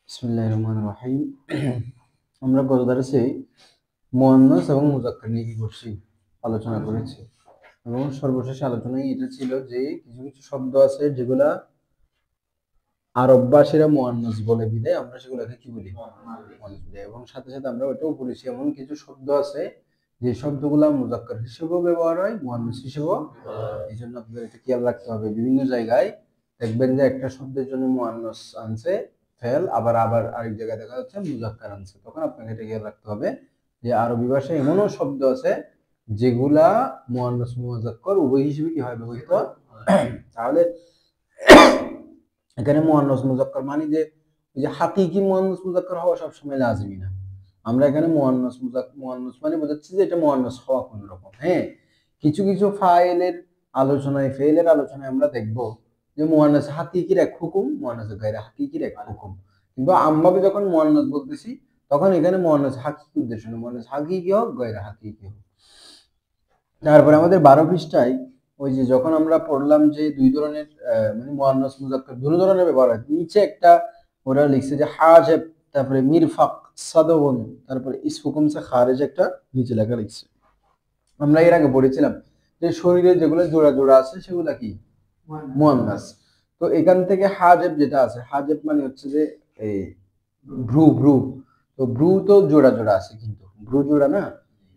বিসমিল্লাহির রহমানির রহিম। আমরা গত দর্শে মুয়ান্নাস এবং মুযাক্কার নিয়ে কি করছি, আলোচনা করেছি এবং সর্বশেষ আলোচনায় এটা ছিল যে কিছু কিছু শব্দ আছে যেগুলা আরববাসীরা মুয়ান্নাস বলে বিদায় আমরা সেগুলোকে কি বলি, মুয়ান্নাস বলি। এবং সাথে সাথে আমরা ওটাও বলেছি এমন কিছু শব্দ আছে যে শব্দগুলা মুযাক্কার হিসেবেও ব্যবহার হয়, মুয়ান্নাস হিসেবেও। এই জন্য আপনাদের এটা খেয়াল রাখতে হবে। বিভিন্ন জায়গায় দেখবেন যে একটা শব্দের জন্য মুয়ান্নাস আনছে ফেল, আবার আবার আরেক জায়গায় দেখা যাচ্ছে মুযাক্কার আনছে। তখন আপনাকে এটা খেয়াল রাখতে হবে যে আরবি ভাষায় এমনও শব্দ আছে যেগুলা মুয়ান্নাস মুযাক্কার উভয় হিসেবে কি হয় ব্যবহৃত। তাহলে এখানে মুয়ান্নাস মুযাক্কার মানে যে ওই যে হাকিকি মুয়ান্নাস মুযাক্কার হওয়া সবসময় লাজিমি না। আমরা এখানে মুয়ান্নাস মানে বোঝাচ্ছি যে এটা মুয়ান্নাস হওয়া কোন রকম। হ্যাঁ, কিছু কিছু ফাইলের আলোচনায় ফেলের আলোচনায় আমরা দেখব যে মুয়ান্নাস হাকিকির এক হুকুম, মুয়ান্নাস গায়রে হাকিকির এক হুকুম। কিন্তু আমভাবে যখন মুয়ান্নাস বলতেছি তখন এখানে মুয়ান্নাস হাকিকি উদ্দেশ্য না, মুয়ান্নাস হাকিকি হোক গায়রে হাকিকি হোক। তারপরে আমাদের 12 পৃষ্ঠায় ওই যে যখন আমরা পড়লাম যে দুই ধরনের মানে মুয়ান্নাস মুযাক্কার দুই ধরনের ব্যবহার হয়, নিচে একটা ওরা লিখছে যে হাজেব, তারপরে মিরফাক, সাদওন, তারপরে ইসফুকুম সে খারিজ একটা নিচে লেখা লিখছে। আমরা এর আগে পড়েছিলাম যে শরীরে যেগুলো জোড়া জোড়া আছে সেগুলা কি মুয়ান্নাস। তো এখান থেকে হাজেব যেটা আছে, হাজেব মানে হচ্ছে যে এই ভ্রু ভ্রু, তো ভ্রু তো জোড়া জোড়া আছে কিন্তু ভ্রু জোড়া না,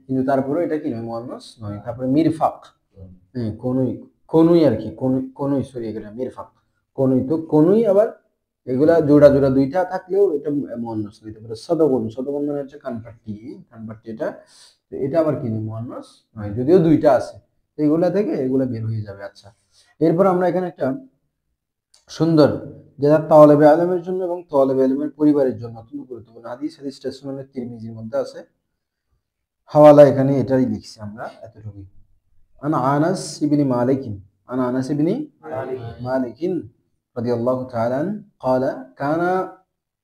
কিন্তু তারপরে এটা কি নয়, মুয়ান্নাস নয়। তারপরে মিরফাক, হ্যাঁ কনুই, কনুই আর কি, কনুই সরি এখানে মিরফাক কনুই, তো কনুই আবার এগুলা জোড়া জোড়া দুইটা থাকলেও এটা মুয়ান্নাস হইতে পারে। সদগুন, সদগুন মানে হচ্ছে কানপাট্টি, কানপাট্টি এটা, তো এটা আবার কি মুয়ান্নাস নয়, যদিও দুইটা আছে। এগুলা থেকে এগুলা বের হয়ে যাবে। আচ্ছা, এরপর আমরা এখানে একটা সুন্দর যেটা তালেবে আলেমের জন্য এবং তালেবে আলেমের পরিবারের জন্য অত্যন্ত গুরুত্বপূর্ণ হাদিস, হাদিসটা সুনানে তিরমিজির মধ্যে আছে, হাওয়ালা এখানে এটাই লিখছি আমরা এতটুকুই। عن أنس بن مالك عن أنس بن مالك رضي الله تعالى عنه قال كان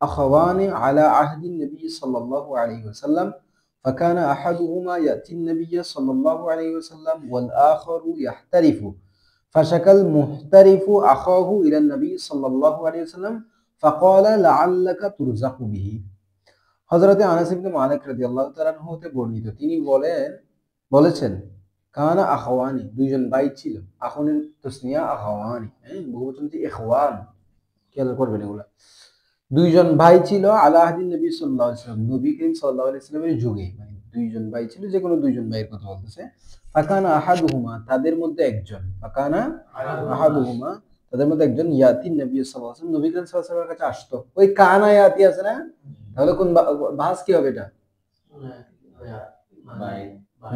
أخوان على عهد النبي صلى الله عليه وسلم فكان أحدهما يأتي النبي صلى الله عليه وسلم والآخر يحترف فشكى المحترف أخاه إلى النبي صلى الله عليه وسلم فقال لعلك ترزق به। হযরতে আনাস ইবনে মালিক রাদিয়াল্লাহু তাআলা আনহু হতে বর্ণিত, তিনি বলেছেন কানা আখাওয়ানি, দুইজন ভাই ছিল। আখনের তাসনিয়া আখাওয়ানি, হ্যাঁ বহুবচন হচ্ছে ইখওয়ান, খেয়াল করবেন এগুলা। দুইজন ভাই ছিল আলা আহদিন নবী সাল্লাল্লাহু আলাইহি ওয়াসাল্লাম, নবী করিম সাল্লাল্লাহু আলাইহি ওয়াসাল্লামের যুগে, মানে দুইজন ভাই ছিল, যে কোনো দুইজন ভাইয়ের কথা বলতেছে। ফাকানা আহাদুহুমা, তাদের মধ্যে একজন, ফাকানা আহাদুহুমা, তাদের মধ্যে একজন ইয়াতি নবী সাল্লাল্লাহু আলাইহি ওয়াসাল্লাম, নবী করিম সাল্লাল্লাহু আলাইহি ওয়াসাল্লামের কাছে আসতো। ওই কানা ইয়াতি আছে না, তাহলে কোন ভাস কি হবে এটা,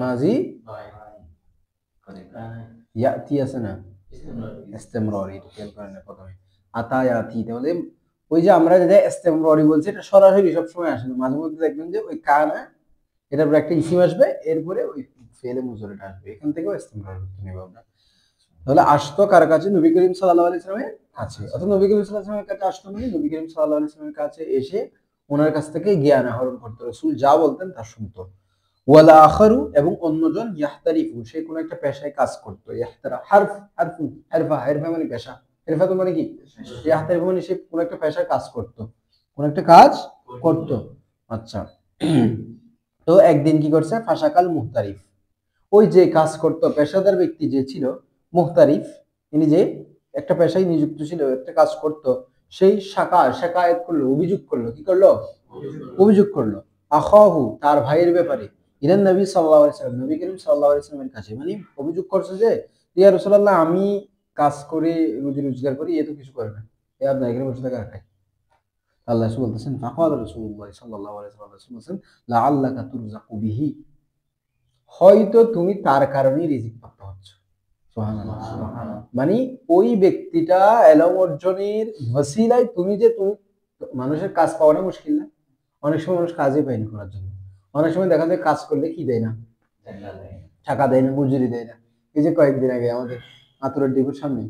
মাজি ইয়াতি আছে না, ইস্তেমরারি, এটা খেয়াল করেন না প্রথমে আতা ইয়াতি, তাহলে ওই যে আমরা যেটা ইস্তেমরারি বলছি এটা সরাসরি সবসময় আসে না, মাঝে মধ্যে দেখবেন যে ওই কানা এটার পরে একটা ইসিম আসবে, এরপরে ওই ফেলে মুজরিটা আসবে, এখান থেকেও ইস্তেমরারি করতে নেব আমরা। তাহলে আসতো কার কাছে, নবী করিম সাল্লাল্লাহু আলাইহি ওয়াসাল্লামের কাছে। অর্থাৎ নবী করিম সাল্লাল্লাহু আলাইহি ওয়াসাল্লামের কাছে আসতো মানে নবী করিম সাল্লাল্লাহু আলাইহি ওয়াসাল্লামের কাছে এসে ওনার কাছ থেকে জ্ঞান আহরণ করতো, রাসূল যা বলতেন তা শুনতো। ওয়ালা আখারু, এবং অন্যজন ইয়াহতারিফু, সে কোন একটা পেশায় কাজ করতো। ইয়াহতারা হারফ, হারফু হারফা, হারফা মানে পেশা, হারফা তো মানে কি, ইয়াহতারিফু মানে সে কোন একটা পেশায় কাজ করতো, কোন একটা কাজ করতো। আচ্ছা, তো একদিন কি করছে, ফাশাকাল মুহতারিফ, ওই যে কাজ করতো পেশাদার ব্যক্তি যে ছিল, মুহতারিফ ইনি যে একটা পেশায় নিযুক্ত ছিল, একটা কাজ করত, সেই শাকায়াত করলো, অভিযোগ করলো, কি করলো, অভিযোগ করলো, আখাহু, তার ভাইয়ের ব্যাপারে, ইলান নবী সাল্লাল্লাহু আলাইহি ওয়াসাল্লাম, নবী করিম সাল্লাল্লাহু আলাইহি ওয়াসাল্লামের কাছে। মানে অভিযোগ করছে যে ইয়া রাসূলুল্লাহ, আমি কাজ করে রুজি রোজগার করি, এ তো কিছু করে না, এ আপনার এখানে বসে থাকা খায়। আল্লাহ রাসূল বলতেছেন ফাকাল রাসূলুল্লাহ সাল্লাল্লাহু আলাইহি ওয়াসাল্লাম লাআল্লাকা তুরযাকু বিহি, হয়তো তুমি তার কারণেই রিজিক প্রাপ্ত হচ্ছ। সুবহানাল্লাহ, মানে ওই ব্যক্তিটা এলম অর্জনের ওসিলায় তুমি মানুষের কাজ পাওয়াটা মুশকিল না, অনেক সময় মানুষ কাজই পায়নি করার জন্য। অনেক সময় দেখা যায় কাজ করলে কি দেয় না, টাকা দেয় না, মজুরি দেয় না। এই যে কয়েকদিন আগে আমাদের আতুরের ডিপোর সামনে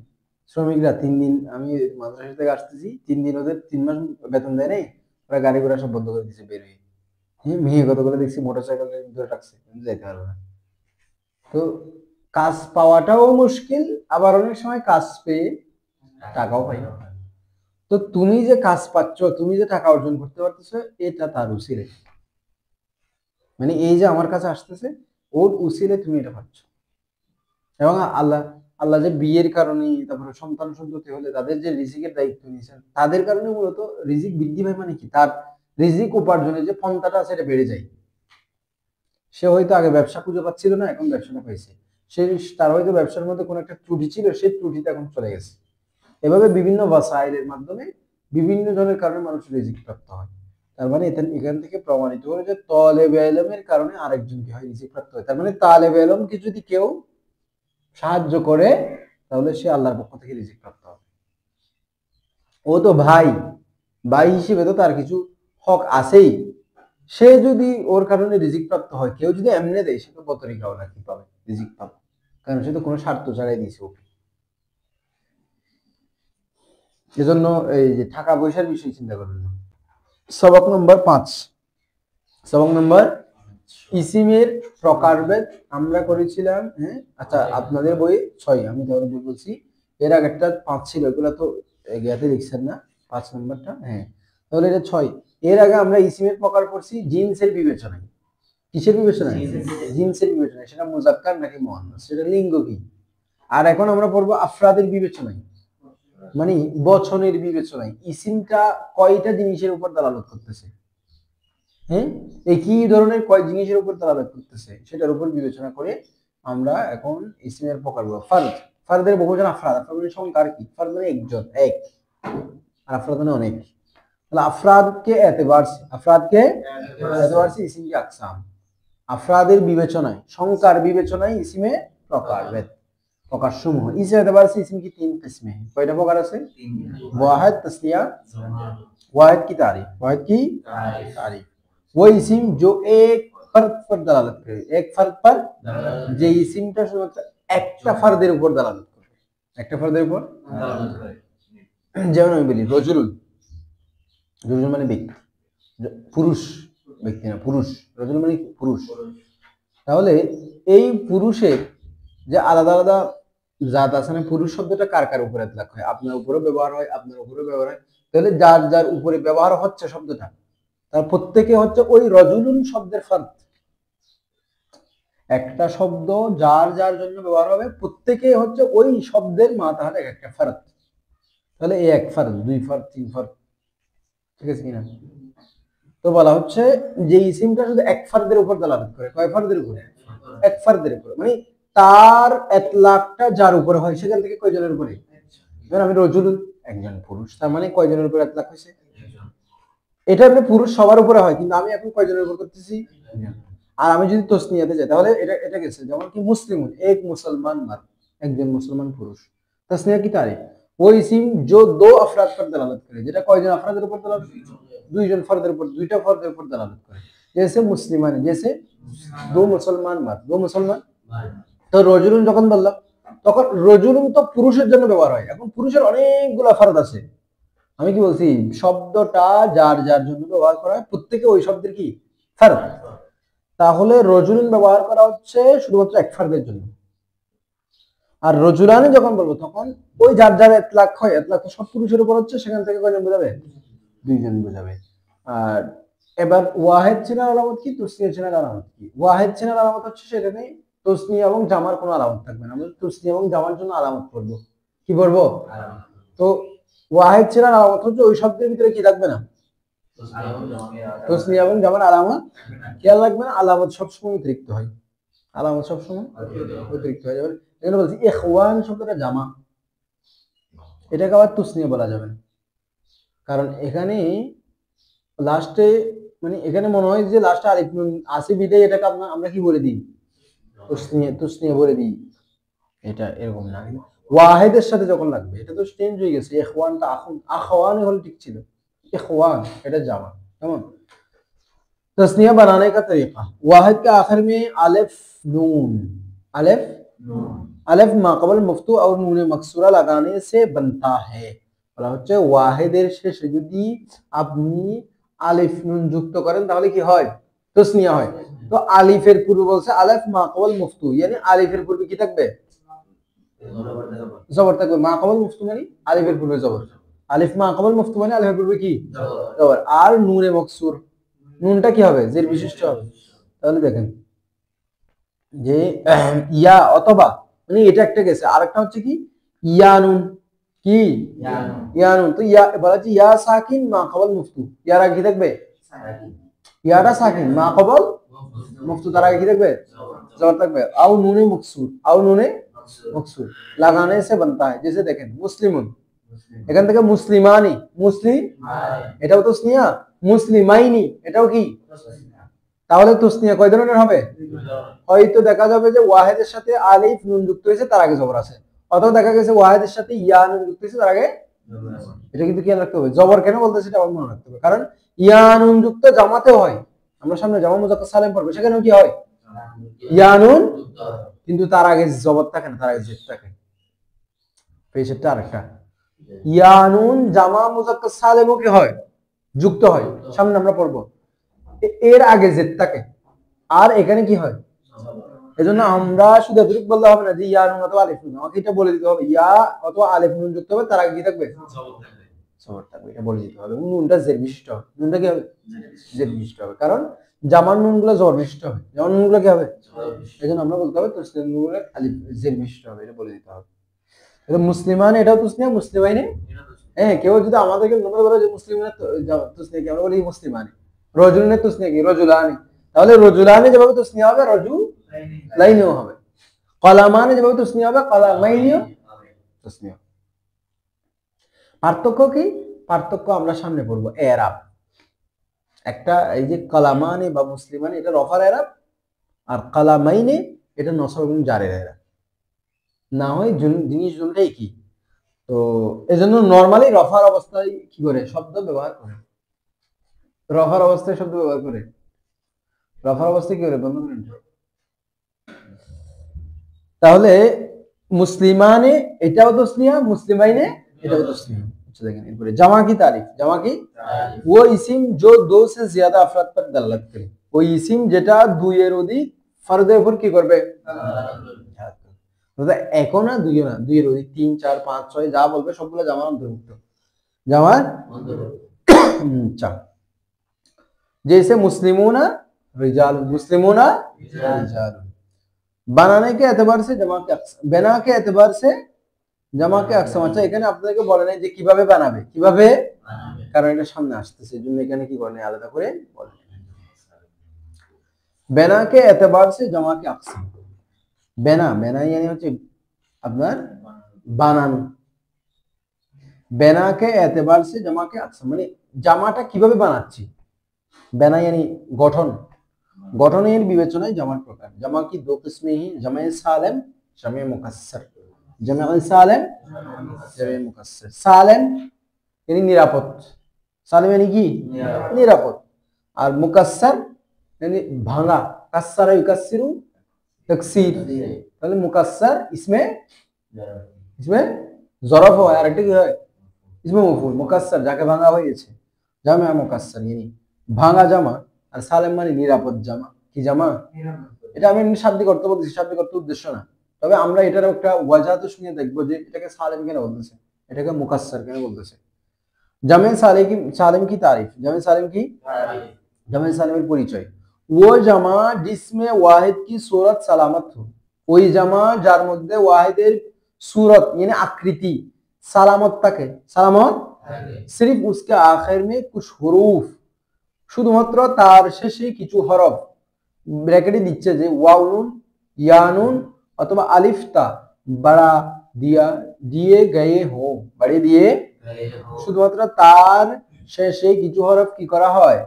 শ্রমিকরা 3 দিন, আমি মাদ্রাসা থেকে আসতেছি, 3 দিন ওদের 3 মাস বেতন দেয় নাই, ওরা গাড়ি ঘোড়া সব বন্ধ করে দিয়েছে, বের হয়ে মেয়ে কতগুলো দেখছি মোটরসাইকেল ধরে রাখছে, যাইতে পারবে না। তো কাজ পাওয়াটাও মুশকিল, আবার অনেক সময় কাজ পেয়ে টাকাও পাই না। তো তুমি যে কাজ পাচ্ছ, তুমি যে টাকা অর্জন করতে পারতেছো, এটা তার উসিলে। মানে এই যে আমার কাছে আসতেছে, ওর উসিলে তুমি এটা পাচ্ছ। এবং আল্লাহ আল্লাহ যে বিয়ের কারণে, তারপরে সন্তান সন্ততি হলে তাদের যে রিজিকের দায়িত্ব নিয়েছেন, তাদের কারণে মূলত রিজিক বৃদ্ধি পায়। মানে কি, তার রিজিক উপার্জনের যে পন্থাটা আছে এটা বেড়ে যায়। সে হয়তো আগে ব্যবসা খুঁজে পাচ্ছিল না, এখন ব্যবসাটা পাইছে। সে তার হয়তো ব্যবসার মধ্যে কোনো একটা ত্রুটি ছিল, সেই ত্রুটিটা এখন চলে গেছে। এভাবে বিভিন্ন ওয়াসাইলের মাধ্যমে বিভিন্ন ধরনের কারণে মানুষ রিজিক প্রাপ্ত হয়। তার মানে এখান থেকে প্রমাণিত হলো যে তালেবে ইলমের কারণে আরেকজন কি হয়, রিজিক প্রাপ্ত হয়। তার মানে তালেবে ইলমকে যদি কেউ সাহায্য করে, তাহলে সে আল্লাহর পক্ষ থেকে রিজিক প্রাপ্ত হবে। ও তো ভাই, ভাই হিসেবে তো তার কিছু হক আছেই। সে যদি ওর কারণে রিজিক প্রাপ্ত হয়, কেউ যদি এমনি দেয়, সে তো বতরি খাও না, কি পাবে, রিজিক পাবে, কারণ সে তো কোনো স্বার্থ ছাড়াই দিয়েছে ওকে। এজন্য এই যে টাকা পয়সার বিষয় চিন্তা করবেন না। সবক নম্বর 5, সবক নম্বর ইসিমের প্রকারভেদ আমরা করেছিলাম। হ্যাঁ, আচ্ছা, আপনাদের বই 6, আমি তাহলে বই বলছি। এর আগেরটা 5 ছিল, এগুলা তো জ্ঞাতে লিখছেন না, 5 নম্বরটা। হ্যাঁ, তাহলে এটা 6। এর আগে আমরা ইসিমের প্রকার করছি জিনসের বিবেচনায়। কিসের বিবেচনায়? জিনসের বিবেচনায়। সেটা মুজাক্কার নাকি মুআন্নাস, সেটা লিঙ্গ কি। আর এখন আমরা পড়বো আফরাদের বিবেচনায়, মানে বচনের বিবেচনায় ইসিমটা কয়টা জিনিসের উপর দালালত করতেছে। হ্যাঁ, একই ধরনের কয় জিনিসের উপর দালালত করতেছে, সেটার উপর বিবেচনা করে আমরা এখন ইসিমের প্রকারগুলো। ফারদ, ফারদের বহুবচন আফরাদ। আফরাদ মানে সংখ্যা আর কি, ফারদ মানে একজন, এক, আর আফরাদ মানে অনেক। তাহলে আফরাদকে এতবার সে, আফরাদকে এতবার সে ইসিম কি আকসাম। আফরাদের বিবেচনায়, সংখ্যার বিবেচনায় ইসিমে প্রকারভেদ, প্রকারসমূহ। ইসে এতবার সে ইসিম কি 3 কিসমে। কয়টা প্রকার আছে? ওয়াহিদ, তাসনিয়া, वाहिद की तारीफ, वाहिद की तारीफ। वो इसिम जो एक फर्द पर दलालत करे, एक फर्द पर, যে ইসিমটা শুধুমাত্র একটা ফারদের উপর দালালত করে, একটা ফারদের উপর। যেমন আমি বলি রজুলুন, রজুল মানে ব্যক্তি, পুরুষ, ব্যক্তি না, পুরুষ। রজুল মানে পুরুষ। তাহলে এই পুরুষের যে আলাদা আলাদা জাত আছে না, পুরুষ শব্দটা কার কার উপরে ইতলাক হয়? আপনার উপরেও ব্যবহার হয়, আপনার উপরেও ব্যবহার হয়। তাহলে যার যার উপরে ব্যবহার হচ্ছে শব্দটা, তার প্রত্যেকে হচ্ছে ওই রজুলুন শব্দের ফারদ। একটা শব্দ যার যার জন্য ব্যবহার হবে, প্রত্যেকে হচ্ছে ওই শব্দের মাতাহাত একটা ফারদ। তাহলে এই এক ফারদ, 2 ফারদ, 3 ফারদ, ঠিক আছে কিনা? তো বলা হচ্ছে যে ইসিমটা শুধু এক ফারদের উপর দালালত করে। কয় ফারদের উপরে? এক ফারদের উপরে। মানে তার ইতলাকটা যার উপরে হয়, সেখান থেকে কয়জনের উপরে? যেমন আমি রজুলুন, একজন পুরুষ, তার মানে কয়জনের উপরে ইতলাক হয়েছে? এটা আপনি পুরুষ সবার উপরে হয়, কিন্তু আমি এখন কয়জনের উপর করতেছি? আর আমি যদি তসনিয়াতে যাই, তাহলে এটা এটা গেছে। যেমন কি মুসলিমুন, এক মুসলমান মার্দ, একজন মুসলমান পুরুষ। তসনিয়া কি তারিফ? वो इसिम जो 2 अफराद पर दलालत करे, যেটা কয়জন আফরাদের উপর দালালত করে? 2 জন ফরদের উপর, 2টা ফরদের উপর দালালত করে। जैसे मुस्लिमान, जैसे 2 মুসলমান মার্দ, 2 মুসলমান। তো রজুলুন যখন বললাম, তখন রজুলুন তো পুরুষের জন্য ব্যবহার হয়। এখন পুরুষের অনেকগুলো ফারদ আছে। আমি কি বলছি, শব্দটা যার যার জন্য ব্যবহার করা হয়, প্রত্যেকে ওই শব্দের কি ফারদ। তাহলে রজুলুন ব্যবহার করা হচ্ছে শুধুমাত্র এক ফারদের জন্য। আর রজুলানি যখন বলবো, তখন ওই যার যার ইতলাক হয়, ইতলাক তো সব পুরুষের উপর হচ্ছে, সেখান থেকে কয়জন বোঝাবে? 2 জন বোঝাবে। আর এবার ওয়াহিদ চেনার আলামত কি, তসনিয়া চেনার আলামত কি? ওয়াহিদ চেনার আলামত হচ্ছে সেখানে তসনিয়া এবং জামার কোনো আলামত থাকবে না। আমরা তসনিয়া এবং জামার জন্য আলামত করবো। কি করবো? তো ওয়াহিদ চেনার আলামত হচ্ছে ওই শব্দের ভিতরে কি থাকবে না? তসনিয়া এবং জামার আলামত। খেয়াল রাখবেন, আলামত সবসময় অতিরিক্ত হয়, আলামত সবসময় অতিরিক্ত হয়। যেমন এখানে বলছি ইখওয়ান শব্দটা জামা, এটাকে আবার তসনিয়া বলা যাবে না, কারণ এখানে লাস্টে, মানে এখানে মনে হয় যে লাস্টে আলিফ নুন আছে বিদায় এটাকে আমরা কি বলে দিই? তসনিয়া, তসনিয়া বলে দিই। এটা এরকম না, ওয়াহিদের সাথে যখন লাগবে, এটা তো চেঞ্জ হয়ে গেছে। ইখওয়ানটা আখওয়ান হলে ঠিক ছিল, इखवान এটা জামা। কেমন? तस्निया बनाने का तरीका, वाहिद के आखिर में अलिफ नून, अलिफ अलिफ माकबल मुफ्तू और नून मकसूरा लगाने से बनता है। বলা হচ্ছে ওয়াহিদের শেষে যদি আপনি আলিফ নুন যুক্ত করেন, তাহলে কি হয়? তসনিয়া হয়। তো আলিফের পূর্বে বলছে আলিফ মাকবল মুফতু, মানে আলিফের পূর্বে কি থাকবে? জবর থাকবে। মাকবল মুফতু মানে আলিফের পূর্বে জবর। আলিফ মা কবল মুফতু মানে আলিফের পূর্বে কি জবর, আর নুনে মকসুর, নুনটা কি হবে জের বিশিষ্ট হবে। তাহলে দেখেন যে ইয়া অথবা মানে এটা একটা গেছে, আরেকটা হচ্ছে কি ইয়ানুন, কি ইয়ানুন। তো ইয়া বলা হচ্ছে ইয়া সাকিন মা কবল মুফতু, ইয়ার আগে কি থাকবে ইয়াটা সাকিন মা কবল মুফতু, তার আগে কি থাকবে জবর থাকবে। আও নুনে মকসুর, আও নুনে মকসুর লাগানে সে বানতা है। जैसे দেখেন মুসলিমুন, এখান থেকে মুসলিমানি, মুসলিম এটাও তাসনিয়া, মুসলিমাইনি এটাও কি, তাহলে তাসনিয়া কয় ধরনের হবে? হয়তো দেখা যাবে যে ওয়াহিদের সাথে আলিফ নুন যুক্ত হয়েছে তার আগে জবর আছে, অথবা দেখা গেছে ওয়াহিদের সাথে ইয়া নুন যুক্ত হয়েছে তার আগে, এটা কিন্তু খেয়াল রাখতে হবে। জবর কেন বলতেছে এটা আবার মনে রাখতে হবে, কারণ ইয়া নুন যুক্ত জামাতেও হয়, আমরা সামনে জামা মুজাক্কার সালিম পড়বো, সেখানেও কি হয় ইয়া নুন, কিন্তু তার আগে জবর থাকে না, তার আগে জেদ থাকে। পেশেরটা আরেকটা ইয়া নুন জামা মুজাক্কার সালিমও কি হয় যুক্ত হয়, সামনে আমরা পড়বো, এর আগে জেদ থাকে, আর এখানে কি হয়, এজন্য আমরা শুধু এতটুকু বললে হবে না যে ইয়া নুন অথবা আলিফ নুন, আমাকে এটা বলে দিতে হবে ইয়া অথবা আলিফ নুন যুক্ত হবে তার আগে কি থাকবে জবর থাকবে, এটা বলে দিতে হবে। নুনটা জের বিশিষ্ট হবে, নুনটা কি হবে জের বিশিষ্ট হবে, কারণ জামান নুন গুলো জবর বিশিষ্ট হবে, জামান নুন গুলো কি হবে, এজন্য আমরা বলতে হবে তাসনিয়া নুন গুলো আলিফ জের বিশিষ্ট হবে, এটা বলে দিতে হবে। এটা মুসলিমান এটাও তাসনিয়া, মুসলিমাইনে, হ্যাঁ কেউ যদি আমাদেরকে মনে করে যে মুসলিমানের তাসনিয়া কি, আমরা বলি মুসলিমানি, রজুলের তাসনিয়া কি রজুলানি, তাহলে রজুলানি যেভাবে তাসনিয়া হবে রজু লাইনেও হবে, কলামানে যেভাবে তাসনিয়া হবে কলামাইনিও তাসনিয়া। পার্থক্য কি, পার্থক্য আমরা সামনে পড়বো। এরাব একটা, এই যে কলামানে বা মুসলিমানে এটা রফার এরাব, আর কলামাইনে এটা নসব এবং জারের এরাব, না হয় জিনিস দুটোই কি। তো এজন্য নরমালি রফার অবস্থায় কি করে শব্দ ব্যবহার করে, রফার অবস্থায় শব্দ ব্যবহার করে, রফার অবস্থায় কি করে বন্ধ করেন। তাহলে মুসলিমানে এটাও তাসনিয়া, মুসলিমাইনে এটাও তাসনিয়া। আচ্ছা দেখেন এরপরে জামা কি তারিফ, জামা কি वो इसिम जो दो से ज्यादा अफराद पर दलालत करे, ওই ইসিম যেটা দুই এর অধিক ফরদের উপর কি করবে, একও না দুইও না, দুই এর অধিক, 3 4 5 6 যা বলবে সবগুলো জামার অন্তর্ভুক্ত, জামার আচ্ছা। जैसे मुस्लिमूना रिजाल, मुस्लिमूना रिजाल, বানানে के एतबार से जमा के अक्सम, बना के एतबार से जमा के अक्सम। আচ্ছা এখানে আপনাদেরকে বলে নাই যে কিভাবে বানাবে, কিভাবে বানাবে, কারণ এটা সামনে আসতেছে, এজন্য এখানে কি করে আলাদা করে বলে। बना के एतबार से जमा के अक्सम, বেনা বেনা মানে হচ্ছে আপনার বানানো, বেনাকে এতবার সে জামাকে আকসাম মানে জামাটা কিভাবে বানাচ্ছি, বেনা মানে গঠন, গঠনের বিবেচনায় জামার প্রকার। জামা কি দো কিসমে হি, জামে সালেম জামে মুকাসসার, জামে সালেম জামে মুকাসসার। সালেম মানে নিরাপদ, সালেম মানে কি নিরাপদ, আর মুকাসসার মানে ভাঙা, কাসসারা ইউকাসসিরু তাকসীর, তাহলে মুকাসসার ইসমে জরফ হয়, আর একটা কি হয় ইসমে মফউল, মুকাসসার যাকে ভাঙা হয়েছে, জামা মুকাসসার মানে ভাঙা জামা, আর সালেম মানে নিরাপদ জামা, কি জামা, এটা আমি শাব্দিক অর্থ বলতেছি, শাব্দিক অর্থ উদ্দেশ্য না, তবে আমরা এটার একটা ওয়াজাহ শুনে দেখবো যে এটাকে সালেম কেন বলতেছে, এটাকে মুকাসসার কেন বলতেছে। জামে সালেম কি তারিফ, জামে সালেম কি জামে সালেমের পরিচয়। वो জামা जिसमें वाहिद की सूरत सलामत हो, ওই জামা যার মধ্যে ওয়াহিদের सूरत यानी आकृति সালামত থাকে, সালামত सिर्फ उसके आखिर में कुछ হুরুফ, শুধুমাত্র তার শেষে কিছু হরফ ব্র্যাকেটে দিচ্ছে যে ওয়াউন ইয়ানুন অথবা আলিফ তা বড়া দিয়া দিয়ে গয়ে হো, বড়ে দিয়ে, শুধুমাত্র তার শেষে কিছু হরফ কি করা হয়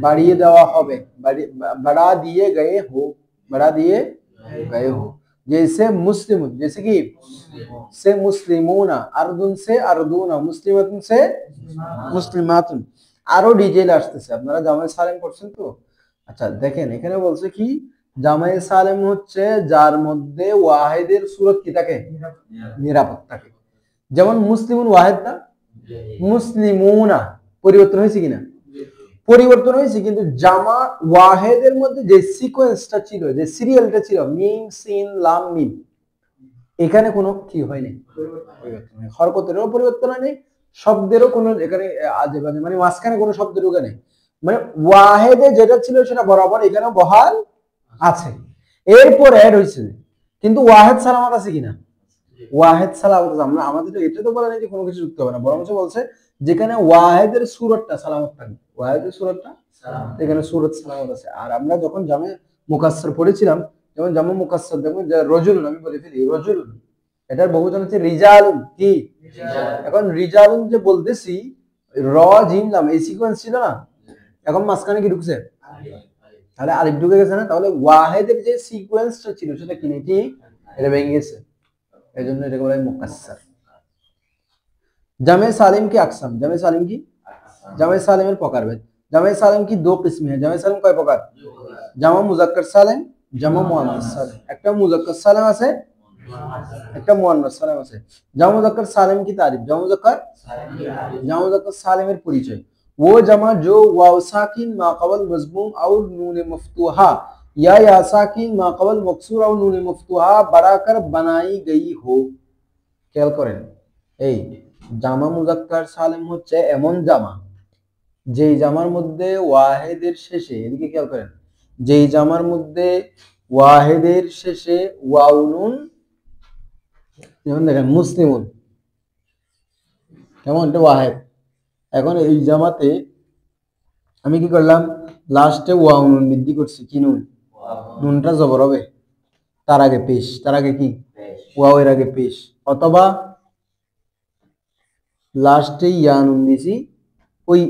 বাড়িয়ে দেওয়া হবে, बड़ा दिए गए हो, बड़ा दिए गए हो। जैसे मुस्लिम, जैसे कि से मुस्लिमूना, अर्दुन से अर्दुना, मुस्लिमाতুন से মুসলিমাতুন, আরো ডিটেইল আসতেছে, আপনারা জামায়ে সালেম করছেন তো। আচ্ছা দেখেন এখানে বলছে কি জামায়ে সালেম হচ্ছে যার মধ্যে ওয়াহিদের সূরত কি থাকে নিরাপদ থাকে, যেমন মুসলিমুন ওয়াহিদ না, মুসলিমুনা পরিবর্তন হয়েছে কিনা, পরিবর্তন হয়েছে, কিন্তু জামা ওয়াহিদের মধ্যে যে সিকোয়েন্সটা ছিল, যে সিরিয়ালটা ছিল মিম সিন লাম মিম, এখানে কোনো কি হয়নি পরিবর্তন, হরকতেরও পরিবর্তন হয়নি, শব্দেরও কোনো এখানে আজে বাজে মানে মাঝখানে কোনো শব্দ ঢুকে নেই, মানে ওয়াহেদে যেটা ছিল সেটা বরাবর এখানে বহাল আছে, এরপর অ্যাড হয়েছে, কিন্তু ওয়াহেদ সালামত আছে কিনা, ওয়াহেদ সালামত আছে। আমরা আমাদের তো এটা তো বলা নেই যে কোনো কিছু যুক্ত হবে না, বরং বলছে যেখানে ওয়াহেদের সুরতটা সালামত থাকবে, ওয়াহেদের সুরতটা এখানে সুরত সালামত আছে। আর আমরা যখন জামে মুকাসসার পড়েছিলাম, যেমন জামে মুকাসসার দেখুন যে রজুলুন, আমি বলে ফেলি রজুলুন, এটার বহুবচন হচ্ছে রিজালুন, কি এখন রিজালুন যে বলতেছি র জিম লাম এই সিকোয়েন্স ছিল না, এখন মাঝখানে কি ঢুকছে, তাহলে আলিফ ঢুকে গেছে না, তাহলে ওয়াহেদের যে সিকোয়েন্সটা ছিল সেটা কি ঠিক এটা ভেঙে গেছে, এই জন্য এটাকে বলা হয় মুকাসসার। জামে सालिम की अकसाम, জামে सालिम की জামে সালিমের প্রকারভেদ, জামে सालिम की दो किस्में हैं, জামে सालिम কয় প্রকার, জামা মুজাক্কার সালিম, জামা মুয়ান্নাস সালিম, একটা মুজাক্কার সালিম আছে একটা মুয়ান্নাস সালিম আছে। জামা মুজাক্কার সালিম की तारीफ, জামা মুজাক্কার সালিমের পরিচয়, वो जमा जो वाव साकिन मा कबल मजमूम और नून मफ्तूहा या साकिन मा कबल मकसूर और नून मफ्तूहा बढ़ाकर बनाई गई हो। খেয়াল করেন এই জামা মুজাক্কার সালিম হচ্ছে এমন জামা যেই জামার মধ্যে ওয়াহেদের শেষে, এদিকে খেয়াল করেন, যেই জামার মধ্যে ওয়াহেদের শেষে ওয়াও নুন, যেমন দেখেন মুসলিমুন, কেমন এটা ওয়াহেদ, এখন এই জামাতে আমি কি করলাম লাস্টে ওয়াও নুন বৃদ্ধি করছি, কি নুন, নুনটা জবর হবে, তার আগে পেশ, তার আগে কি ওয়াও এর আগে পেশ, অথবা লাস্টে ইয়া নুন দিছি, ওই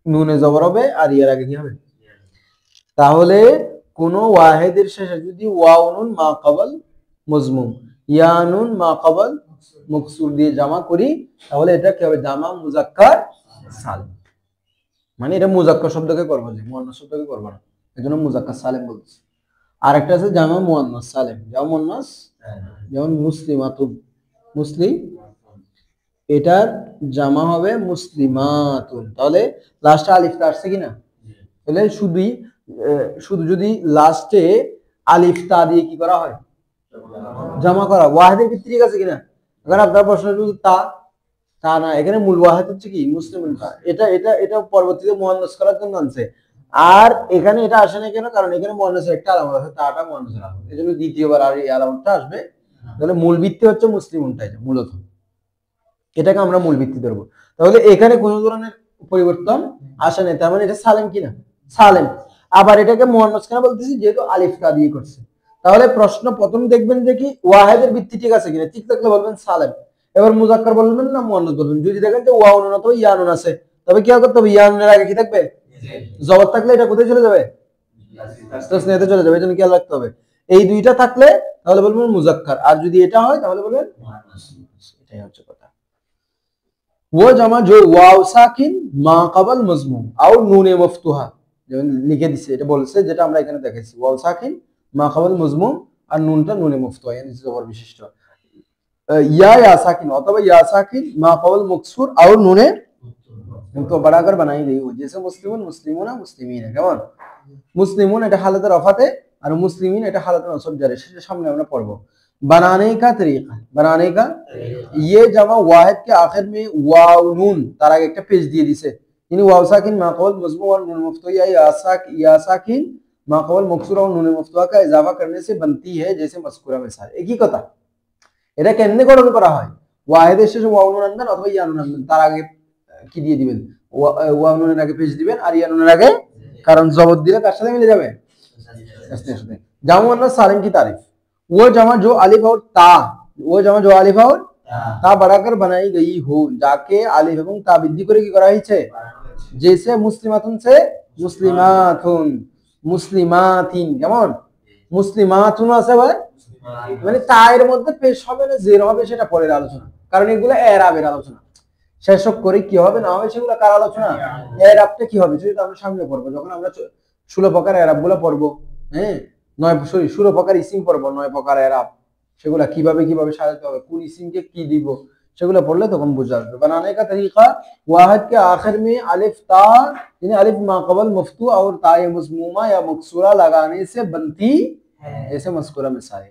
নুনে জবর হবে আর ইয়ার আগে কি হবে, তাহলে কোন ওয়াহেদের শেষে যদি ওয়াও নুন মা কবল মজমুম ইয়া নুন মা কবল মকসুর দিয়ে জামা করি, তাহলে এটা কি হবে, জামা মুজাক্কার সালিম, মানে এটা মুজাক্কার শব্দকে করবো, যে মুয়ান্নাস শব্দকে করবো না, এজন্য মুজাক্কার সালিম বলছি। আর একটা আছে জামা মুয়ান্নাস সালিম, জামা মুয়ান্নাস, যেমন মুসলিমাতুন, মুসলিম, এটার জামা হবে মুসলিমাতুন, তাহলে লাস্টে আলিফটা আসছে কিনা, তাহলে শুধু যদি লাস্টে আলিফ তা দিয়ে কি করা হয়, জামা করা, ওয়াহেদের ভিত্তিক আছে কিনা, এখন আপনার প্রশ্ন শুধু তা তা না, এখানে মূল ওয়াহেদ হচ্ছে কি মুসলিম, এটা এটা এটা পরবর্তীতে মুয়ান্নাস করার জন্য আনছে, আর এখানে এটা আসে না কেন, কারণ এখানে মুয়ান্নাসের একটা আলামত আছে, তাটা মুয়ান্নাসের আলামত, এজন্য দ্বিতীয়বার আর এই আলামতটা আসবে, তাহলে মূল ভিত্তি হচ্ছে মুসলিমুনটা, এটা মূলত এটাকে আমরা মূল ভিত্তি ধরবো। তাহলে এখানে কোনো ধরনের পরিবর্তন আসে না, তার মানে এটা সালেম কিনা, সালেম। আবার এটাকে মুয়ান্নাস কেন বলতেছি, যেহেতু আলিফ তা দিয়ে করছে, তাহলে প্রশ্ন প্রথম দেখবেন যে কি ওয়াহেদের ভিত্তি ঠিক আছে কিনা, ঠিক থাকলে বলবেন সালেম, এবার মুজাক্কার বলবেন না মুয়ান্নাস বলবেন, যদি দেখেন যে ওয়াও নুন অথবা ইয়া নুন আছে, তবে কি করতে হবে, ইয়া নুনের আগে কি থাকবে, জবর থাকলে এটা কোথায় চলে যাবে, তাসনিয়াতে চলে যাবে, এজন্য খেয়াল রাখতে হবে, এই দুইটা থাকলে তাহলে বলবেন মুজাক্কার, আর যদি এটা হয় তাহলে বলবেন মুয়ান্নাস, এটাই হচ্ছে কথা। वो जमा जो वाव साकिन मा कबल मजमूम और नून मफ्तूहा, যেমন লিখে দিছে এটা বলছে, যেটা আমরা এখানে দেখাইছি ওয়াও সাকিন মা কবল মজমুম আর নুনটা নুনে মুফতুহা yani জবর বিশিষ্ট, या साकिन অথবা या साकिन মা কবল মকসুর और নুনে মুফতুহা बढ़ाकर बनाई गई हो, जैसे मुस्लिमुन मुस्लिमुना मुस्लिमीना, কেমন মুসলিমুন এটা হালাতে রফাতে আর মুসলিমিন এটা হালাতে নসব জারি, সেটা সামনে আমরা পড়বো। बनाने का तरीका, बनाने का, ये जमा वाहिद के आखिर में वाव नून तार आगे একটা পেশ দিয়ে দিছে, यानी वाव साकिन मा कबल मजमूम और नून मुफ्तुहा या साकिन मा कबल मकसूर और नून मुफ्तुहा का इजाफा करने से बनती है जैसे मज़कूरा मिसाल, একই কথা, এটা কেমনে গঠন করা হয়, ওয়াহিদের শেষে ওয়াও নুন আনবেন অথবা ইয়া নুন আনবেন, তার আগে কি দিয়ে দিবেন, ওয়াও নুনের আগে পেশ দিবেন আর ইয়া নুনের আগে, কারণ জবর দিলে কার সাথে মিলে যাবে, তাসনিয়ার সাথে। জামা মুয়ান্নাস সালিম की तारीफ, वो जमा जो अलिफ और ता, वो जमा जो अलिफ और তা বাড়াকার বানাই গই হো, যাকে আলিফ এবং তা বৃদ্ধি করে কি করা হয়েছে, जैसे मुस्लिमातुन से मुस्लिमातुन मुस्लिमाতিন, কেমন মুসলিমাতুন আছে ভাই, মানে তা এর মধ্যে পেশ হবে না জের হবে সেটা পরের আলোচনা, কারণ এগুলো এরাবের আলোচনা, শেষক করে কি হবে না হবে সেগুলো কার আলোচনা, এরাবটা কি হবে সেটা আমরা সামনে পড়বো, যখন আমরা 16 প্রকার এরাবগুলো পড়বো, হ্যাঁ 16 প্রকার ইসিম পড়বো, 9 প্রকার এরাব, সেগুলা কিভাবে কিভাবে সাজাতে হবে, কোন ইসিমকে কি দিব, সেগুলো পড়লে তখন বোঝা যাবে। बनाने का तरीका, वाहिद के आखिर में अलिफ ता यानी अलिफ मा कबल मफ्तू और ताए मजमूमा या मकसूरा लगाने से बनती है, जैसे मज़कूरा मिसाल,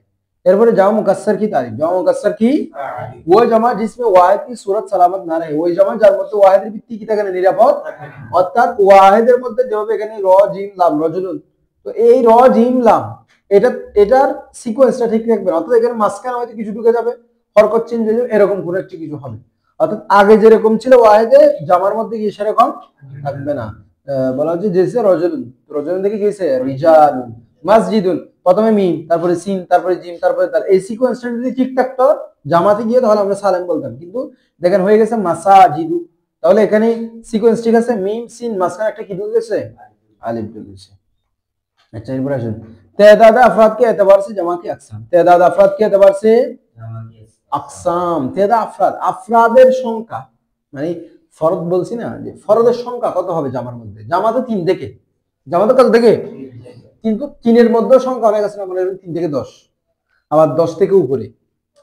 এরপরে জামা মুকাসসার কি তারিফ। জামা মুকাসসার কি ওই জামা जिसमें ওয়াহিদ কি सूरत সালামত না রহে, ওই জামা যার মধ্যে ওয়াহিদের ভিত্তি কি থাকে না, নিরাপদ। অর্থাৎ ওয়াহিদের মধ্যে যেভাবে এখানে র জিম লাম রজুলুন, তো এই র জিম লাম এটার সিকোয়েন্সটা ঠিক রাখবেন। অর্থাৎ এখানে মাঝখানে হয়তো কিছু ঢুকে যাবে, হরকত চেঞ্জ হয়ে যাবে, এরকম কোনো একটা কিছু হবে। অর্থাৎ আগে যেরকম ছিল ওয়াহিদে, জামার মধ্যে কি সেরকম থাকবে না। বলা হচ্ছে জেসে রজুলুন, রজুলুন থেকে গেছে রিজালুন, মসজিদুন প্রথমে মিম, তারপরে সিন, তারপরে জিম, তারপরে তার, এই সিকোয়েন্সটা যদি ঠিক থাকতো জামাতে গিয়ে তাহলে আমরা সালাম বলতাম। কিন্তু দেখেন হয়ে গেছে মাসাজিদু, তাহলে এখানে সিকোয়েন্স ঠিক আছে, মিম সিন মাঝখানে একটা কি ঢুকে গেছে, আলিফ ঢুকে গেছে। अच्छा इस पर आसन तहदाद अफराद के एतबार से जमा की अकसाम, तहदाद अफराद के एतबार से আকসাম, তেদা আফরাদ, আফরাদের সংখ্যা মানে ফরদ বলছি না, যে ফরদের সংখ্যা কত হবে জামার মধ্যে, জামাতে 3 থেকে, জামাতে কত থেকে, কিন্তু 3 এর মধ্যে সংখ্যা অনেক আছে না, মানে 3 থেকে 10, আবার 10 থেকে উপরে।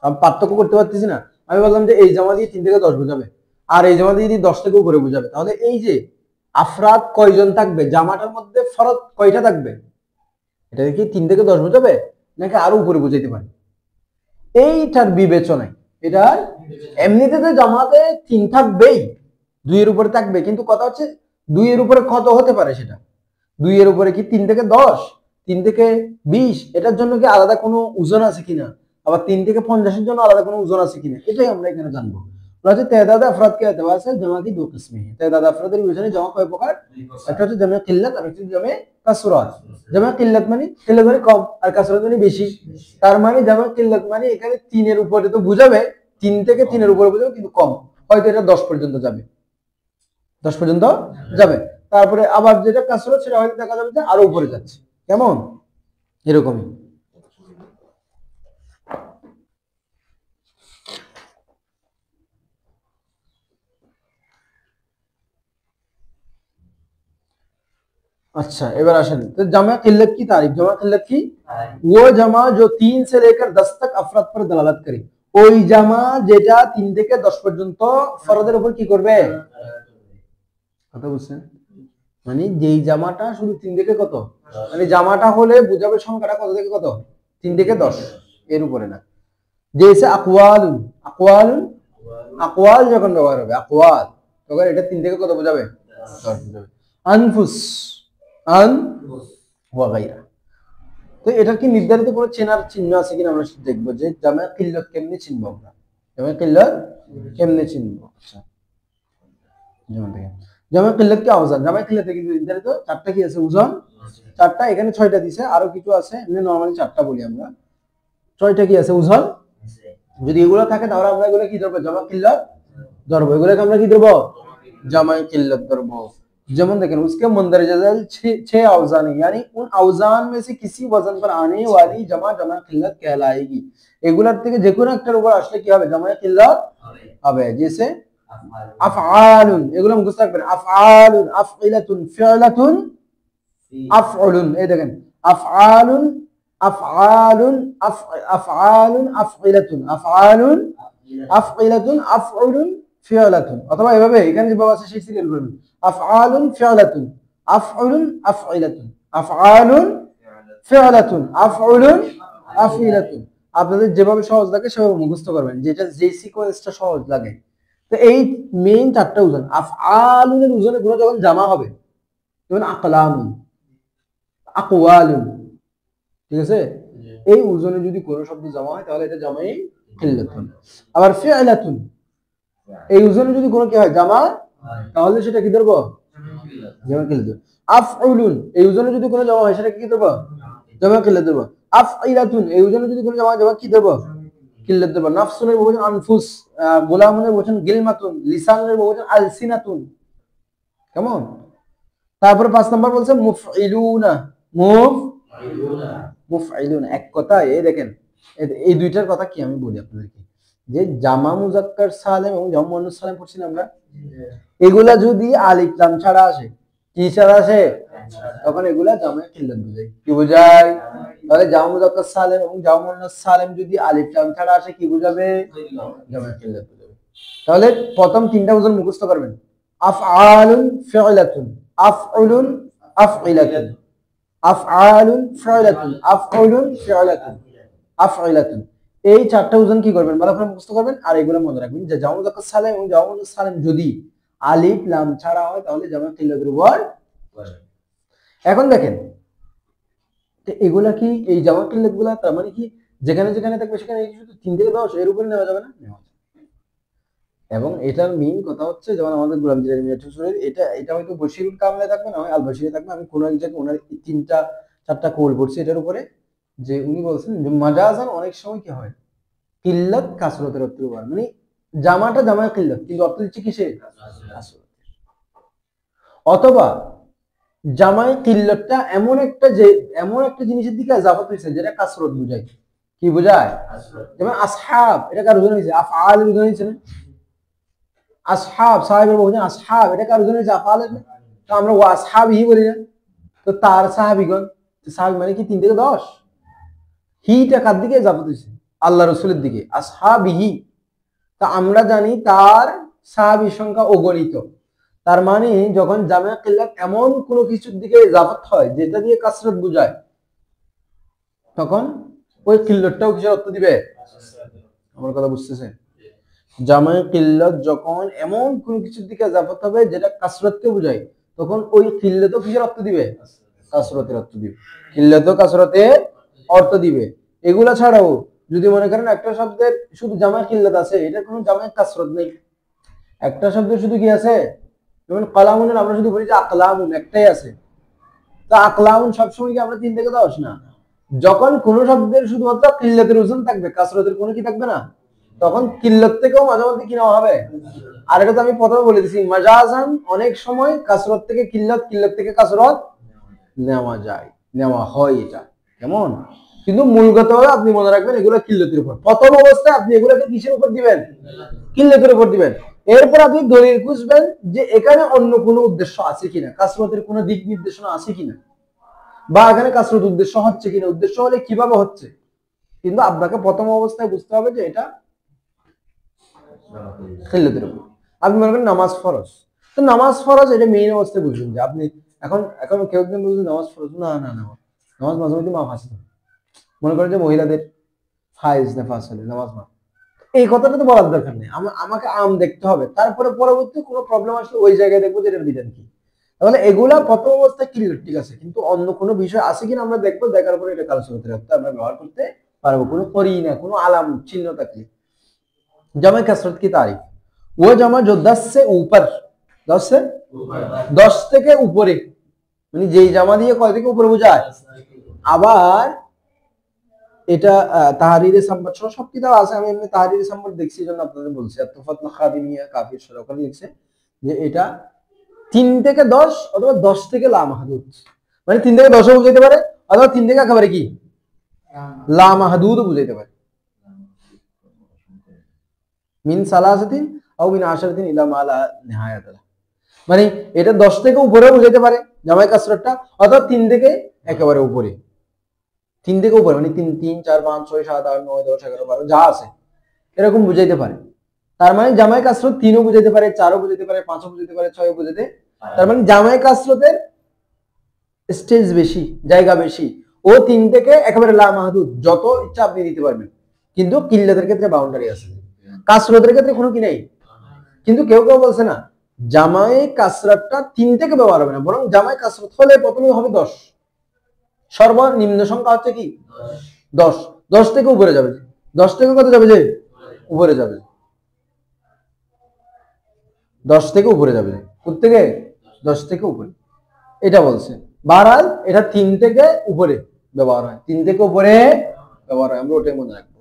আমি পার্থক্য করতে পারতেছি না, আমি বললাম যে এই জামা দিয়ে 3 থেকে 10 বোঝাবে, আর এই জামা দিয়ে 10 থেকে উপরে বোঝাবে। তাহলে এই যে আফরাদ কয়জন থাকবে জামাটার মধ্যে, ফরদ কয়টা থাকবে, এটা কি 3 থেকে 10 বোঝাবে নাকি আরো উপরে বোঝাইতে পারে, এইটার বিবেচনায়। এটার এমনিতে তো জামাতে 3 থাকবেই, 2 এর উপরে থাকবে, কিন্তু কথা হচ্ছে 2 এর উপরে কত হতে পারে, সেটা 2 এর উপরে কি 3 থেকে 10, 3 থেকে 20, এটার জন্য কি আলাদা কোনো ওজন আছে কিনা, আবার 3 থেকে 50 এর জন্য আলাদা কোনো ওজন আছে কিনা, এটাই আমরা এখানে জানবো। বলছে তাদাদ আফরাদ কে এতবার से জামা কি 2 কিসমে है। তাদাদ আফরাদের বিবেচনায় জামা কয় প্রকার, একটা হচ্ছে জামা কিল্লাত আর একটা জামা কাসরাত। জামা কিল্লাত মানে কম, আর কাসরাত মানে বেশি। তার মানে জামা কিল্লাত মানে এখানে 3 এর উপরে তো বুঝাবে, 3 থেকে 3 এর উপরে বুঝাবে, কিন্তু কম, হয়তো এটা 10 পর্যন্ত যাবে, 10 পর্যন্ত যাবে। তারপরে আবার যেটা কাসরাত সেটা হয়তো দেখা যাবে যে আরো উপরে যাচ্ছে, কেমন এরকমই। अच्छा এবার আসেন তো জামা কিল্লাত की तारीफ। জামা কিল্লাত की वो जमा जो 3 से लेकर 10 तक अफराद पर दलालत करे, ওই জামা যেটা 3 থেকে 10 পর্যন্ত ফরদের উপর কি করবে, কথা বুঝছেন, মানে যেই জামাটা শুধু 3 থেকে কত, মানে জামাটা হলে বুঝাবে সংখ্যাটা কত থেকে কত, 3 থেকে 10, এর উপরে না। जैसे আকওয়ালুন, আকওয়ালুন, আকওয়াল যখন ব্যবহার হবে, আকওয়াল তখন এটা 3 থেকে কত বোঝাবে, 10 বোঝাবে। আনফুস, আন ওয়াগাইরা, তো এটার কি নির্ধারিত কোনো চেনার চিহ্ন আছে কিনা আমরা দেখবো, যে জামা কিল্লাত কেমনে চিনবো আমরা, জামা কিল্লাত কেমনে চিনবো। আচ্ছা যেমন দেখেন জামা কিল্লাত কি আওজান, জামা কিল্লাতে কিন্তু নির্ধারিত 4টা কি আছে ওজন, 4টা, এখানে 6টা দিছে, আরো কিছু আছে, এমনি নরমালি 4টা বলি আমরা, 6টা কি আছে ওজন। যদি এগুলো থাকে তাহলে আমরা এগুলো কি ধরবো, জামা কিল্লাত ধরবো, এগুলোকে আমরা কি ধরবো, জামা কিল্লাত ধরবো। যেমন দেখেন उसके मंदरजा 6 औजान यानी उन औजान में से किसी वजन पर आने वाली जमा जमा किल्लत कहलाएगी। এগুলার থেকে যে কোনো একটার উপর আসলে কি হবে, জামা কিল্লাত হবে। जैसे আফআলুন, এগুলো মুখস্থ রাখবেন, আফআলুন, আফইলাতুন, ফিআলাতুন, আফউলুন, এই দেখেন আফআলুন, আফআলুন, আফআলুন, আফইলাতুন, আফআলুন, আফইলাতুন, আফউলুন, ফিআলাতুন, অথবা এভাবে এখানে যে বাবা আছে সেই সিরিয়াল করবেন, আফআলুন ফিআলাতুন, আফউলুন, আফইলাতুন, আফআলুন ফিআলাতুন, আফউলুন, আফইলাতুন। আপনাদের যেভাবে সহজ লাগে সেভাবে মুখস্থ করবেন, যেটা যে সিকোয়েন্সটা সহজ লাগে। তো এই মেইন 4টা ওজন, আফআলুনের ওজনে গুলো যখন জামা হবে, যেমন আকলামুন, আকওয়ালুন, ঠিক আছে, এই ওজনে যদি কোনো শব্দ জমা হয় তাহলে এটা জামাই কিল্লাতুন। আবার ফিআলাতুন, এই ওজনে যদি কোনো কি হয় জামা, তাহলে সেটা কি ধরবো, জামা কিল্লাতুন। আফউলুন, এই ওজনে যদি কোনো জামা হয় সেটা কি ধরবো, জামা কিল্লাত ধরবো। আফইলাতুন, এই ওজনে যদি কোনো জামা জামা কি ধরবো, কিল্লাত ধরবো। নাফসুনের বহুবচন আনফুস, গোলামুনের বহুবচন গিলমাতুন, লিসানের বহুবচন আলসিনাতুন, কেমন। তারপর 5 নাম্বার বলছে মুফইলুনা, মুফইলুনা, এক কথা এই দেখেন এই দুইটার কথা কি আমি বলি আপনাদেরকে, যে জামা মুজাক্কার সালেম এবং জামা মুয়ান্নাস সালেম পড়ছি না আমরা, এগুলা যদি আলিফ লাম ছাড়া আসে, কি ছাড়া আসে, তখন এগুলা জামা কিল্লাত বোঝায়, কি বোঝায়, তাহলে জামা মুজাক্কার সালেম এবং জামা মুয়ান্নাস সালেম যদি আলিফ লাম ছাড়া আসে কি বোঝাবে, জামা কিল্লাত বোঝাবে। তাহলে প্রথম 3টা ওজন মুখস্থ করবেন, আফআলুন ফিআলাতুন, আফউলুন, আফইলাতুন, আফআলুন ফিআলাতুন, আফউলুন ফিআলাতুন, আফইলাতুন। এই চারটা ওজন কি করবেন, ভালো করে মুখস্থ করবেন। আর এগুলো মনে রাখবেন যে জামা মুজাক্কার সালিম এবং জামা মুজাক্কার সালিম যদি আলিফ লাম ছাড়া হয় তাহলে জামা কিল্লাতের উপর। এখন দেখেন এগুলা কি এই জামা কিল্লাত গুলা, তার মানে কি যেখানে যেখানে থাকবে সেখানে শুধু 3 থেকে 10 এর উপরে নেওয়া যাবে না? এবং এটার মেইন কথা হচ্ছে যেমন আমাদের গোলাম জিলানী মিয়াঠুসুরের এটা হয়তো বশিরুল কামলে থাকবে না হয় আল বশিরে থাকবে। আমি কোন এক জায়গায় ওনার 3-4টা কৌল পড়ছি এটার উপরে, যে উনি বলছেন যে মাজাজান অনেক সময় কি হয় কিল্লাত কাসরতের অর্থ ব্যবহার, মানে জামাটা জামায় কিল্লাত কিন্তু অর্থ দিচ্ছে কিসে? কাসরত। অথবা জামায় কিল্লাতটা এমন একটা জিনিসের দিকে ইজাফত হয়েছে যেটা কাসরত বোঝায়। কি বোঝায়? যেমন আসহাব, এটা কার ওজন হয়েছে? আফআল ওজন হয়েছে না? আসহাব সাহাবের বহুজন, আসহাব এটা কার ওজন হয়েছে? আফআল। তো আমরা ওয়া আসহাবিহি বলি না? তো তার সাহাবীগণ, সাহাবী মানে কি 3 থেকে 10? হিটা কার দিকে ইজাফত হয়েছে? আল্লাহ রাসূলের দিকে, আসহাবিহি। তা আমরা জানি তার সাহাবীর সংখ্যা অগণিত। তার মানে যখন জামে কিল্লাত এমন কোনো কিছুর দিকে ইজাফত হয় যেটা দিয়ে কাসরত বোঝায়, তখন ওই কিল্লতটাও কিসের অর্থ দিবে? আমার কথা বুঝতেছেন? জামে কিল্লাত যখন এমন কোনো কিছুর দিকে ইজাফত হবে যেটা কাসরতকে বোঝায়, তখন ওই কিল্লাতও কিসের অর্থ দিবে? কাসরতের অর্থ দিবে। কিল্লাতও কাসরতের অর্থ দিবে। এগুলা ছাড়াও যদি মনে করেন একটা শব্দের শুধু জামে কিল্লাত আছে, এটা কোনো জামে কাসরত নেই। একটা শব্দের শুধু কি আছে, যেমন কলামুন আমরা শুধু বলি যে আকলামুন একটাই আছে। তো আকলামুন সবসময় কি আমরা 3 থেকে 10 না? যখন কোন শব্দের শুধুমাত্র কিল্লাতের ওজন থাকবে, কাসরতের কোনো কি থাকবে না, তখন কিল্লাত থেকেও মাঝে মধ্যে কি নেওয়া হবে। আর এটা তো আমি প্রথমে বলে দিছি, মাজাজান অনেক সময় কাসরত থেকে কিল্লাত, কিল্লাত থেকে কাসরত নেওয়া যায়, নেওয়া হয়। এটা কেমন? কিন্তু মূলগতভাবে আপনি মনে রাখবেন এগুলো কিল্লাতের উপর। প্রথম অবস্থায় আপনি এগুলোকে কিসের উপর দিবেন? কিল্লাতের উপর দিবেন। এরপর আপনি দলিল খুঁজবেন যে এখানে অন্য কোনো উদ্দেশ্য আছে কিনা, কাসরতের কোনো দিক নির্দেশনা আছে কিনা, বা এখানে কাসরত উদ্দেশ্য হচ্ছে কিনা, উদ্দেশ্য হলে কিভাবে হচ্ছে। কিন্তু আপনাকে প্রথম অবস্থায় বুঝতে হবে যে এটা কিল্লাতের উপর। আপনি মনে করেন নামাজ ফরজ, তো নামাজ ফরজ এটা মেইন অবস্থায় বুঝবেন যে আপনি এখন কেউ একজন বলছেন নামাজ ফরজ, না নামাজ মাঝে মাঝে মাফ আছে। মনে করেন যে মহিলাদের ফাইজ নেফাস হলে নামাজ মাফ, এই কথাটা তো বলার দরকার নেই। আমাকে আম দেখতে হবে, তারপরে পরবর্তী কোনো প্রবলেম আসলে ওই জায়গায় দেখবো যে এটার বিধান কি। তাহলে এগুলা প্রথম অবস্থায় ক্লিয়ার, ঠিক আছে, কিন্তু অন্য কোনো বিষয় আছে কিনা আমরা দেখবো, দেখার পরে এটা কালসুরতের অর্থে আমরা ব্যবহার করতে পারবো, কোনো করি না, কোনো আলাম চিহ্ন থাকলে। জামা কাসরত কি তারিফ? ও জামা जो 10 से ऊपर, 10 থেকে উপরে, মানে যেই জামা দিয়ে কয় থেকে উপরে বোঝায়। আবার এটা তাহরিরে সাম্বাদ সহ সব কিতাব আছে, আমি এমনি তাহরিরে সাম্বাদ দেখছি জন্য আপনাদের বলছি। আত-তুফাতুল খাদিমিয়া কাফির সরকারি লিখছে যে এটা 3 থেকে 10 অথবা 10 থেকে লা মাহদুদ, মানে 3 থেকে 10 ও বুঝাইতে পারে, অথবা 3 থেকে একেবারে কি লা মাহদুদ ও বুঝাইতে পারে। মিন সালাসাতিন আও মিন আশরাতিন ইলা মা লা নিহায়াত লা, মানে এটা 10 থেকে উপরে বুঝাইতে পারে জামাই কাসরতটা, অথবা 3 থেকে একেবারে উপরে। 3 থেকে উপরে মানে 3, 4, 5, 6, 7, 8, 9, 10, 11, 12 যা আছে এরকম বুঝাইতে পারে। তার মানে জামাই কাসরত 3 ও বুঝাইতে পারে, 4 ও বুঝাইতে পারে, 5 ও বুঝাইতে পারে, 6 ও বুঝাইতে। তার মানে জামাই কাসরতের স্টেজ বেশি, জায়গা বেশি। ও 3 থেকে একেবারে লা মাহদুদ যত ইচ্ছা আপনি দিতে পারবেন, কিন্তু কিল্লাতের ক্ষেত্রে বাউন্ডারি আছে, কাসরতের ক্ষেত্রে কোনো কি নেই। কিন্তু কেউ বলছে না জামাই কাসরতটা 3 থেকে ব্যবহার হবে না, বরং জামাই কাসরত হলে প্রথমে হবে 10, সর্বনিম্ন সংখ্যা হচ্ছে কি 10, 10 থেকে উপরে যাবে। 10 থেকে কত যাবে? যে উপরে যাবে, 10 থেকে উপরে যাবে। কোথা থেকে? 10 থেকে উপরে, এটা বলছে। বারহাল এটা 3 থেকে উপরে ব্যবহার হয়, 3 থেকে উপরে ব্যবহার হয়, আমরা ওটাই মনে রাখবো।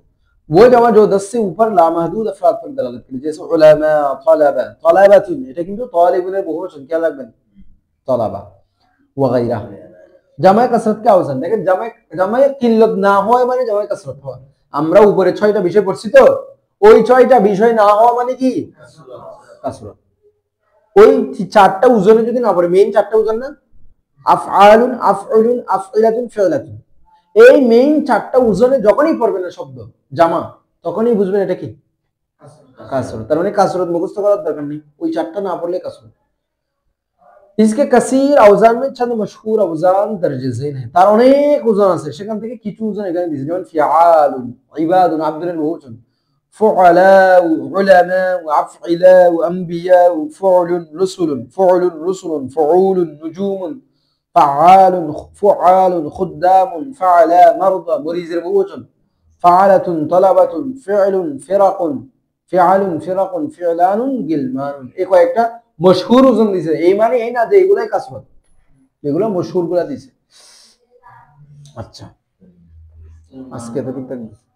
वो जमा जो 10 से ऊपर लामहदूद अफराद पर दलालत करे, जैसे उलमा, तलबा, तलबातुन, এটা কিন্তু তালিবুনের বহুবচন, খেয়াল রাখবেন, তলাবা ওয়াগাইরা। জামায়ে কাসরত কে আওজান দেখেন, জামায়ে কিল্লত না হয় মানে জামায়ে কাসরত হয়। আমরা উপরে 6টা বিষয় পড়ছি, তো ওই 6টা বিষয় না হওয়া মানে কি কাসরত। ওই 4টা ওজনে যদি না পড়ে, মেইন 4টা ওজন না, আফআলুন, আফউলুন, আফইলাতুন, ফিলাতুন, এই মেইন 4টা ওজনে যখনই পড়বে না শব্দ জামা, তখনই বুঝবেন এটা কি কাসরত। তার মানে কাসরত মুখস্থ করার দরকার নেই, ওই 4টা না পড়লে কাসরত। इसके कसीर औजान में चंद मशहूर औजान दर्ज ज़ैन है তার অনেক ওজন আছে সেখান থেকে কিছু ওজন এখানে দিয়েছে যেমন ফিআলুন ইবাদুন আব্দুল মুহুন فعلاء علماء أفعلاء أنبياء فعل رسل فعول نجوم فعال خدام فعلا مرضى مريز الموجن فعلة طلبة فعل فرق فعلان গিলমান এই কয়েকটা মশহুর ওজন দিয়েছে এই মানে এই না যে এগুলাই কাসরত এগুলো মশহুর গুলা দিয়েছে আচ্ছা আজকে তো ঠিক থাকবে